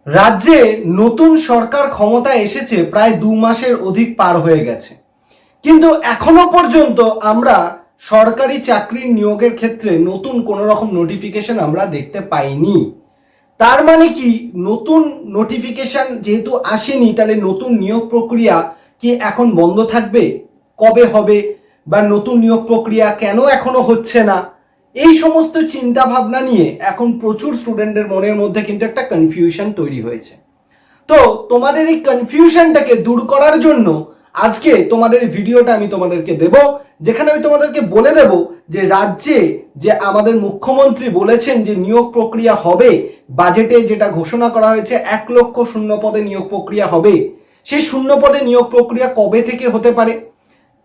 রাজ্যে নতুন সরকার ক্ষমতায় এসেছে প্রায় 2 মাসের অধিক পার হয়ে গেছে, কিন্তু এখনো পর্যন্ত আমরা সরকারি চাকরির নিয়োগের ক্ষেত্রে নতুন কোনো রকম নোটিফিকেশন আমরা দেখতে পাইনি। তার মানে কি, নতুন নোটিফিকেশন যেহেতু আসেনি, তাহলে নতুন নিয়োগ প্রক্রিয়া কি এখন বন্ধ থাকবে? কবে হবে? বা নতুন নিয়োগ প্রক্রিয়া কেন এখনো হচ্ছে না? এই সমস্ত চিন্তা ভাবনা নিয়ে এখন প্রচুর স্টুডেন্টদের মনের মধ্যে কিন্তু একটা কনফিউশন তৈরি হয়েছে। তো তোমাদের এই কনফিউশনটাকে দূর করার জন্য আজকে তোমাদের ভিডিওটা আমি তোমাদেরকে দেব, যেখানে আমি তোমাদেরকে বলে দেব যে রাজ্যে যে আমাদের মুখ্যমন্ত্রী বলেছেন যে নিয়োগ প্রক্রিয়া হবে, বাজেটে যেটা ঘোষণা করা হয়েছে 1,00,000 শূন্য পদে নিয়োগ প্রক্রিয়া হবে, সেই শূন্য পদে নিয়োগ প্রক্রিয়া কবে থেকে হতে পারে,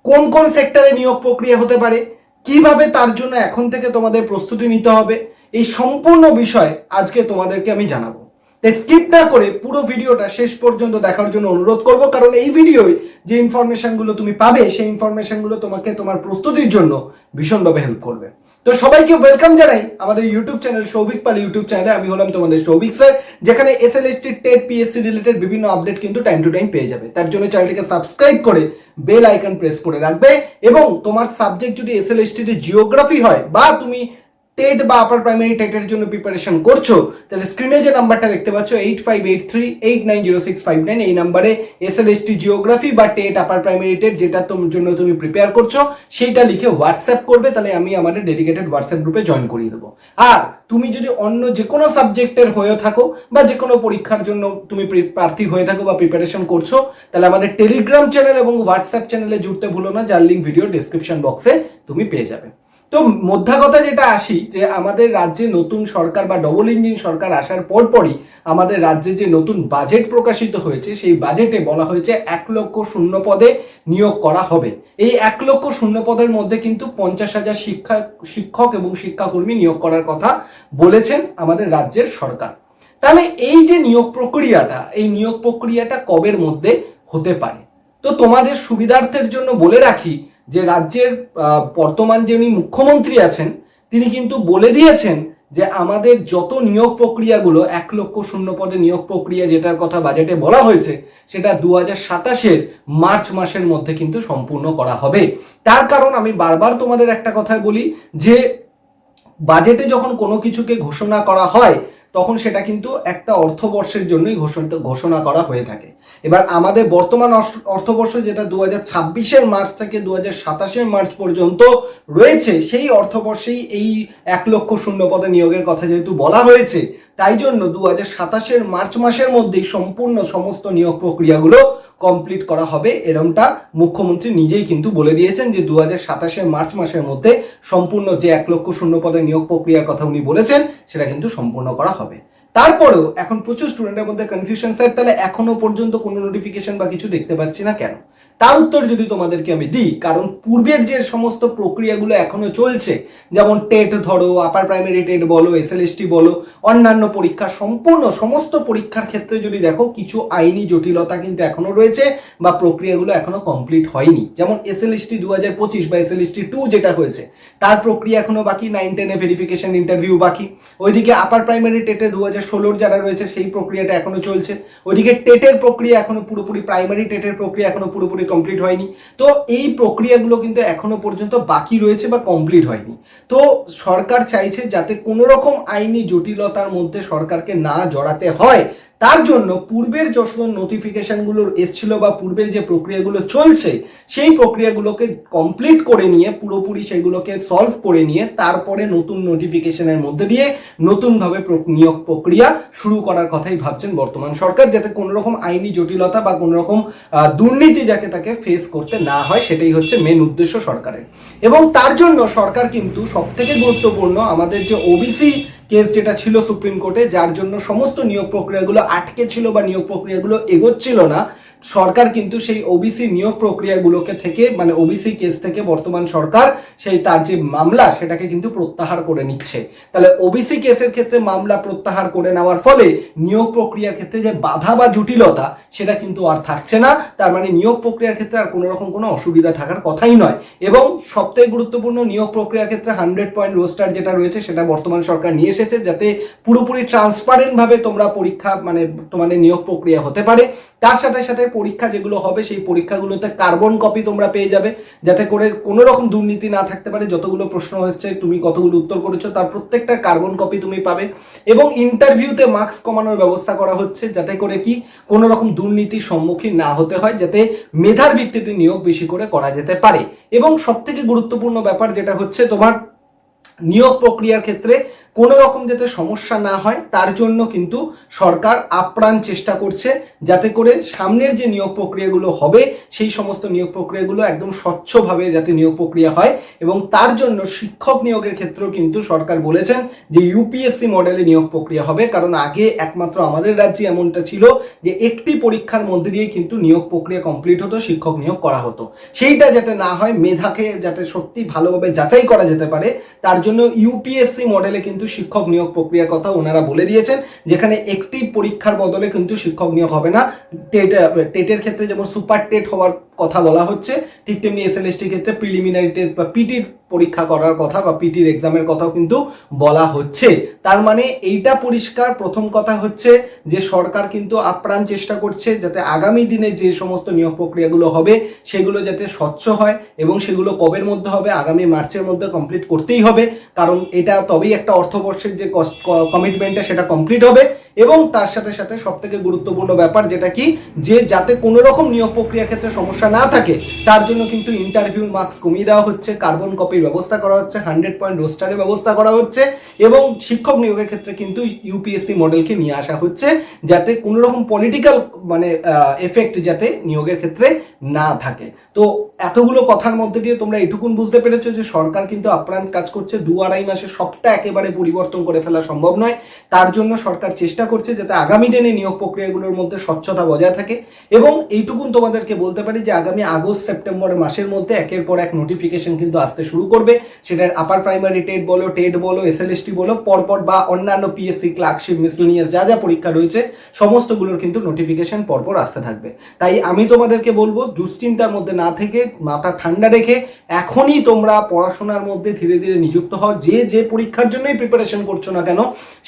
কোন কোন সেক্টরে নিয়োগ প্রক্রিয়া হতে পারে, কিভাবে তার জন্য এখন থেকে তোমাদের প্রস্তুতি নিতে হবে, এই সম্পূর্ণ বিষয় আজকে তোমাদেরকে আমি জানাবো। তাই স্কিপ না করে পুরো ভিডিওটা শেষ পর্যন্ত দেখার জন্য অনুরোধ করব, কারণ এই ভিডিওয় যে ইনফরমেশনগুলো তুমি পাবে সেই ইনফরমেশনগুলো তোমাকে তোমার প্রস্তুতির জন্য ভীষণভাবে হেল্প করবে। তো সবাইকে ওয়েলকাম জানাই আমাদের ইউটিউব চ্যানেল সৌভিক পাল ইউটিউব চ্যানেলে। আমি হলাম তোমাদের সৌভিক স্যার, যেখানে এসএলএসটি টেট পিএসসি রিলেটেড বিভিন্ন আপডেট কিন্তু টাইম টু টাইম পেয়ে যাবে। তার জন্য চ্যানেলটিকে সাবস্ক্রাইব করে বেল আইকন প্রেস করে রাখবে, এবং তোমার সাবজেক্ট যদি এসএলএসটি জিওগ্রাফি হয় বা তুমি টেট বা আপার প্রাইমারি টেটের জন্য প্রিপারেশন করছো, তাহলে স্ক্রিনে যে নাম্বারটা দেখতে পাচ্ছ 8583890659, এই নাম্বারে এসএলএসটি জিওগ্রাফি বা টেট আপার প্রাইমারি টেট যেটা তোমার জন্য তুমি প্রিপেয়ার করছো সেইটা লিখে হোয়াটসঅ্যাপ করবে, তাহলে আমি আমাদের ডেডিকেটেড হোয়াটসঅ্যাপ গ্রুপে জয়েন করিয়ে দেবো। আর তুমি যদি অন্য যে কোনো সাবজেক্টের হয়ে থাকো বা যে কোনো পরীক্ষার জন্য তুমি প্রার্থী হয়ে থাকো বা প্রিপারেশন করছো, তাহলে আমাদের টেলিগ্রাম চ্যানেল এবং হোয়াটসঅ্যাপ চ্যানেলে জুড়তে ভুলো না, যার লিঙ্ক ভিডিও ডেসক্রিপশন বক্সে তুমি পেয়ে যাবে। তো মোদ্দা কথা যেটা আসি, যে আমাদের রাজ্যে নতুন সরকার বা ডবল ইঞ্জিন সরকার আসার পরপরই আমাদের রাজ্যে যে নতুন বাজেট প্রকাশিত হয়েছে, সেই বাজেটে বলা হয়েছে 1,00,000 শূন্য পদে নিয়োগ করা হবে। এই 1,00,000 শূন্য পদের মধ্যে কিন্তু 50,000 শিক্ষক এবং শিক্ষাকর্মী নিয়োগ করার কথা বলেছেন আমাদের রাজ্যের সরকার। তাহলে এই যে নিয়োগ প্রক্রিয়াটা, এই নিয়োগ প্রক্রিয়াটা কবের মধ্যে হতে পারে? তো তোমাদের সুবিধার্থের জন্য বলে রাখি যে রাজ্যের বর্তমান যিনি মুখ্যমন্ত্রী আছেন, তিনি কিন্তু বলে দিয়েছেন যে আমাদের যত নিয়োগ প্রক্রিয়াগুলো 1,00,000 শূন্য পদে নিয়োগ প্রক্রিয়া যেটার কথা বাজেটে বলা হয়েছে, সেটা 2027-এর মার্চ মাসের মধ্যে কিন্তু সম্পূর্ণ করা হবে। তার কারণ আমি বারবার তোমাদের একটা কথা বলি, যে বাজেটে যখন কোনো কিছুকে ঘোষণা করা হয় তখন সেটা কিন্তু একটা অর্থবর্ষের জন্যই ঘোষণা করা হয়ে থাকে। এবার আমাদের বর্তমান অর্থবর্ষ যেটা 2026-এর মার্চ থেকে 2027-এর মার্চ পর্যন্ত রয়েছে, সেই অর্থবর্ষেই এই 1,00,000 শূন্য পদে নিয়োগের কথা যেহেতু বলা হয়েছে, তাই জন্য 2027-এর মার্চ মাসের মধ্যেই সম্পূর্ণ সমস্ত নিয়োগ প্রক্রিয়াগুলো কমপ্লিট করা হবে। এরকমটা মুখ্যমন্ত্রী নিজেই কিন্তু বলে দিয়েছেন যে 2027-এর মার্চ মাসের মধ্যে সম্পূর্ণ যে 1,00,000 শূন্য পদে নিয়োগ প্রক্রিয়ার কথা উনি বলেছেন সেটা কিন্তু সম্পূর্ণ করা হবে। তারপরেও এখন প্রচুর স্টুডেন্টের মধ্যে কনফিউশন, স্যার তাহলে এখনো পর্যন্ত কোনো নোটিফিকেশন বা কিছু দেখতে পাচ্ছি না কেন? তার উত্তর যদি তোমাদেরকে আমি দিই, কারণ পূর্বের যে সমস্ত প্রক্রিয়াগুলো এখনো চলছে, যেমন টেট ধরো, আপার প্রাইমারি টেট বলো, এসএলএসটি বলো, অন্যান্য পরীক্ষা, সম্পূর্ণ সমস্ত পরীক্ষার ক্ষেত্রে যদি দেখো, কিছু আইনি জটিলতা কিন্তু এখনো রয়েছে বা প্রক্রিয়াগুলো এখনো কমপ্লিট হয়নি। যেমন এসএলএসটি 2025 বা এসএলএসটি 2 যেটা হয়েছে, তার প্রক্রিয়া এখনো বাকি, 9-10 ভেরিফিকেশন ইন্টারভিউ বাকি। ওইদিকে আপার প্রাইমারি টেটে 2016 যারা রয়েছে সেই প্রক্রিয়াটা এখনো চলছে। ওইদিকে টেটের প্রক্রিয়া এখনো পুরোপুরি, প্রাইমারি টেটের প্রক্রিয়া এখনো পুরোপুরি কমপ্লিট হয়নি। তো এই প্রক্রিয়াগুলো কিন্তু এখনো পর্যন্ত বাকি রয়েছে বা কমপ্লিট হয়নি। তো সরকার চাইছে যাতে কোনো রকম আইনি জটিলতার মধ্যে সরকারকে না জড়াতে হয়, তার জন্য পূর্বের যত নোটিফিকেশনগুলো এসছিল বা পূর্বের যে প্রক্রিয়াগুলো চলছে, সেই প্রক্রিয়াগুলোকে কমপ্লিট করে নিয়ে, পুরোপুরি সেগুলোকে সলভ করে নিয়ে, তারপরে নতুন নোটিফিকেশনের মধ্যে দিয়ে নতুনভাবে নিয়োগ প্রক্রিয়া শুরু করার কথাই ভাবছেন বর্তমান সরকার, যাতে কোনো রকম আইনি জটিলতা বা কোনো রকম দুর্নীতি যাকে তাকে ফেস করতে না হয়, সেটাই হচ্ছে মেন উদ্দেশ্য সরকারের। এবং তার জন্য সরকার কিন্তু সবথেকে গুরুত্বপূর্ণ আমাদের যে ওবিসি কেস যেটা ছিল সুপ্রিম কোর্টে, যার জন্য সমস্ত নিয়োগ প্রক্রিয়াগুলো আটকে ছিল বা নিয়োগ প্রক্রিয়াগুলো এগোচ্ছিল না, সরকার কিন্তু সেই ওবিসি নিয়োগ প্রক্রিয়াগুলোকে থেকে মানে ওবিসি কেস থেকে বর্তমান সরকার সেই তার যে মামলা সেটাকে কিন্তু প্রত্যাহার করে নিচ্ছে। তাহলে ওবিসি কেসের ক্ষেত্রে মামলা প্রত্যাহার করে নেওয়ার ফলে নিয়োগ প্রক্রিয়ার ক্ষেত্রে যে বাধা বা জটিলতা সেটা কিন্তু আর থাকছে না। তার মানে নিয়োগ প্রক্রিয়ার ক্ষেত্রে আর কোনো রকম কোনো অসুবিধা থাকার কথাই নয়। এবং সবথেকে গুরুত্বপূর্ণ, নিয়োগ প্রক্রিয়ার ক্ষেত্রে 100 পয়েন্ট রোস্টার যেটা রয়েছে সেটা বর্তমান সরকার নিয়ে এসেছে, যাতে পুরোপুরি ট্রান্সপারেন্ট ভাবে তোমরা পরীক্ষা মানে তোমাদের নিয়োগ প্রক্রিয়া হতে পারে। তার সাথে সাথে পরীক্ষা যেগুলো হবে সেই পরীক্ষাগুলোতে কার্বন কপি তোমরা পেয়ে যাবে, যাতে করে কোনো রকম দুর্নীতি না থাকতে পারে। যতগুলো প্রশ্ন হচ্ছে, তুমি কতগুলো উত্তর করেছো তার প্রত্যেকটা কার্বন কপি তুমি পাবে। এবং ইন্টারভিউতে মার্কস কমানোর ব্যবস্থা করা হচ্ছে, যাতে করে কি কোনো রকম দুর্নীতির সম্মুখীন না হতে হয়, যাতে মেধার ভিত্তিতে নিয়োগ বেশি করে করা যেতে পারে। এবং সব থেকে গুরুত্বপূর্ণ ব্যাপার যেটা হচ্ছে, তোমার নিয়োগ প্রক্রিয়ার ক্ষেত্রে কোনো রকম যাতে সমস্যা না হয় তার জন্য কিন্তু সরকার আপ্রাণ চেষ্টা করছে, যাতে করে সামনের যে নিয়োগ প্রক্রিয়াগুলো হবে সেই সমস্ত নিয়োগ প্রক্রিয়াগুলো একদম স্বচ্ছভাবে যাতে নিয়োগ প্রক্রিয়া হয়। এবং তার জন্য শিক্ষক নিয়োগের ক্ষেত্রেও কিন্তু সরকার বলেছেন যে ইউপিএসসি মডেলে নিয়োগ প্রক্রিয়া হবে। কারণ আগে একমাত্র আমাদের রাজ্যে এমনটা ছিল যে একটি পরীক্ষার মধ্যে দিয়ে কিন্তু নিয়োগ প্রক্রিয়া কমপ্লিট হতো, শিক্ষক নিয়োগ করা হতো। সেইটা যাতে না হয়, মেধাকে যাতে সত্যি ভালোভাবে যাচাই করা যেতে পারে, তার জন্য ইউপিএসসি মডেলে কিন্তু শিক্ষক নিয়োগ প্রক্রিয়ার কথা ওনারা বলে দিয়েছেন, যেখানে একটি পরীক্ষার বদলে কিন্তু শিক্ষক নিয়োগ হবে না। টেটের ক্ষেত্রে যেমন সুপার টেট হওয়ার কথা বলা হচ্ছে, ঠিক তেমনি এসএলএসটির ক্ষেত্রে প্রিলিমিনারি টেস্ট বা পিটির পরীক্ষা করার কথা বা পিটির এক্সামের কথাও কিন্তু বলা হচ্ছে। তার মানে এইটা পরিষ্কার। প্রথম কথা হচ্ছে যে সরকার কিন্তু আপ্রাণ চেষ্টা করছে যাতে আগামী দিনে যে সমস্ত নিয়োগ প্রক্রিয়াগুলো হবে সেগুলো যাতে স্বচ্ছ হয়, এবং সেগুলো কবের মধ্যে হবে, আগামী মার্চের মধ্যে কমপ্লিট করতেই হবে। কারণ এটা তবেই একটা অর্থবর্ষের যে কমিটমেন্টটা সেটা কমপ্লিট হবে। এবং তার সাথে সাথে সব থেকে গুরুত্বপূর্ণ ব্যাপার যেটা কি, যে যাতে কোনো রকম নিয়োগ প্রক্রিয়া ক্ষেত্রে সমস্যা না থাকে তার জন্য কিন্তু ইন্টারভিউ মার্কস কমিয়ে দেওয়া হচ্ছে, কার্বন কপির ব্যবস্থা করা হচ্ছে, 100 পয়েন্ট রোস্টারের ব্যবস্থা করা হচ্ছে। এবং শিক্ষক নিয়োগের ক্ষেত্রে কিন্তু ইউপিএসসি মডেলকে নিয়ে আসা হচ্ছে, যাতে কোনো রকম পলিটিক্যাল মানে এফেক্ট যাতে নিয়োগের ক্ষেত্রে না থাকে। তো এতগুলো কথার মধ্যে দিয়ে তোমরা এটুকুন বুঝতে পেরেছো যে সরকার কিন্তু আপ্রাণ কাজ করছে। 2-2.5 মাসে সবটা একেবারে পরিবর্তন করে ফেলা সম্ভব নয়। তার জন্য সরকার চেষ্টা করছে যাতে আগামী দিনে নিয়োগ প্রক্রিয়াগুলোর মধ্যে স্বচ্ছতা বজায় থাকে। এবং এইটুকুন তোমাদেরকে বলতে পারি যে আগামী আগস্ট সেপ্টেম্বর মাসের মধ্যে একের পর এক নোটিফিকেশন কিন্তু আসতে শুরু করবে। সেটার আপার প্রাইমারি টেট বলো, টেট বলো, এসএলএসটি বলো, পরপর বা অন্যান্য পিএসসি ক্লার্কশিপ মিসলেনিয়াস যা যা পরীক্ষা রয়েছে সমস্তগুলোর কিন্তু নোটিফিকেশন পরপর আসতে থাকবে। তাই আমি তোমাদেরকে বলবো দুশ্চিন্তার মধ্যে না থেকে মাথা ঠান্ডা রেখে এখনই তোমরা পড়াশোনার মধ্যে ধীরে ধীরে নিযুক্ত হও। যে পরীক্ষার জন্যই প্রিপারেশন করছো না কেন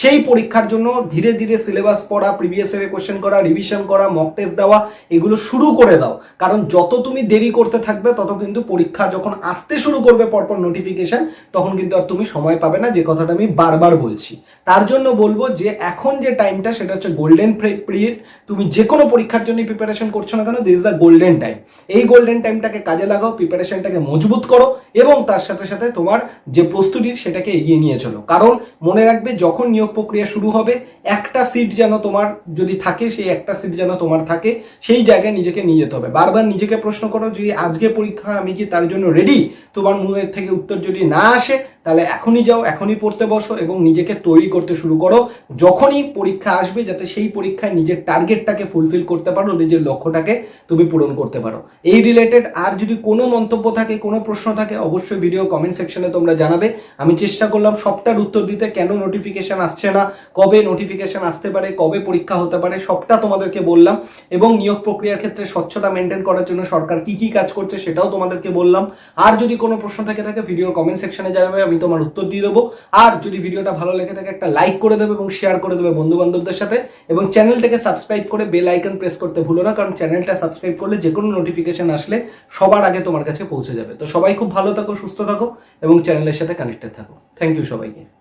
সেই পরীক্ষার জন্য ধীরে ধীরে সিলেবাস পড়া, প্রিভিয়াস ইয়ারে কোশ্চেন করা, রিভিশন করা, মক টেস্ট দেওয়া, এগুলো শুরু করে দাও। কারণ যত তুমি দেরি করতে থাকবে তত কিন্তু পরীক্ষা যখন আসতে শুরু করবে পরপর নোটিফিকেশন, তখন কিন্তু আর তুমি সময় পাবে না, যে কথাটা আমি বারবার বলছি। তার জন্য বলবো যে এখন যে টাইমটা সেটা হচ্ছে গোল্ডেন পিরিয়ড। তুমি যে কোনো পরীক্ষার জন্য প্রিপারেশন করছো না কেন, this is the golden time. এই গোল্ডেন টাইমটাকে কাজে লাগাও, প্রিপারেশনটাকে মজবুত করো, এবং তার সাথে সাথে তোমার যে প্রস্তুতি সেটাকে এগিয়ে নিয়ে চলো। কারণ মনে রাখবে, যখন নিয়োগ প্রক্রিয়া শুরু হবে একটা সিট যেন তোমার যদি থাকে, সেই একটা সিট যেন তোমার থাকে, সেই জায়গায় নিজেকে নিয়ে যেতে হবে। বারবার নিজেকে প্রশ্ন করো যে আজকে পরীক্ষা, আমি কি তার জন্য রেডি? তোমার মনের থেকে উত্তর যদি না আসে তাহলে এখনই যাও, এখনই পড়তে বসো এবং নিজেকে তৈরি করতে শুরু করো। যখনই পরীক্ষা আসবে যাতে সেই পরীক্ষায় নিজের টার্গেটটাকে ফুলফিল করতে পারো, নিজের লক্ষ্যটাকে তুমি পূরণ করতে পারো। এই রিলেটেড আর যদি কোনো মন্তব্য থাকে, কোনো প্রশ্ন থাকে, অবশ্যই ভিডিও কমেন্ট সেকশনে তোমরা জানাবে। আমি চেষ্টা করলাম সবটার উত্তর দিতে। কেন নোটিফিকেশন আসছে না, কবে নোটিফিকেশন আসতে পারে, কবে পরীক্ষা হতে পারে, সবটা তোমাদেরকে বললাম। এবং নিয়োগ প্রক্রিয়ার ক্ষেত্রে স্বচ্ছতা মেনটেন করার জন্য সরকার কি কি কাজ করছে সেটাও তোমাদেরকে বললাম। আর যদি কোনো প্রশ্ন থেকে থাকে ভিডিওর কমেন্ট সেকশনে জানাবে, আমি তোমার উত্তর দিয়ে দেবো। আর যদি ভিডিওটা ভালো লেগে থাকে একটা লাইক করে দেবে এবং শেয়ার করে দেবে বন্ধু বান্ধবদের সাথে, এবং চ্যানেলটাকে সাবস্ক্রাইব করে বেল আইকন প্রেস করতে ভুলো না, কারণ চ্যানেলটা সাবস্ক্রাইব করলে যে কোনো নোটিফিকেশন আসলে সবার আগে তোমার কাছে পৌঁছে যাবে। তো সবাই খুব ভালো থাকো, সুস্থ থাকো এবং চ্যানেলের সাথে কানেক্টেড থাকো। থ্যাংক ইউ সবাইকে।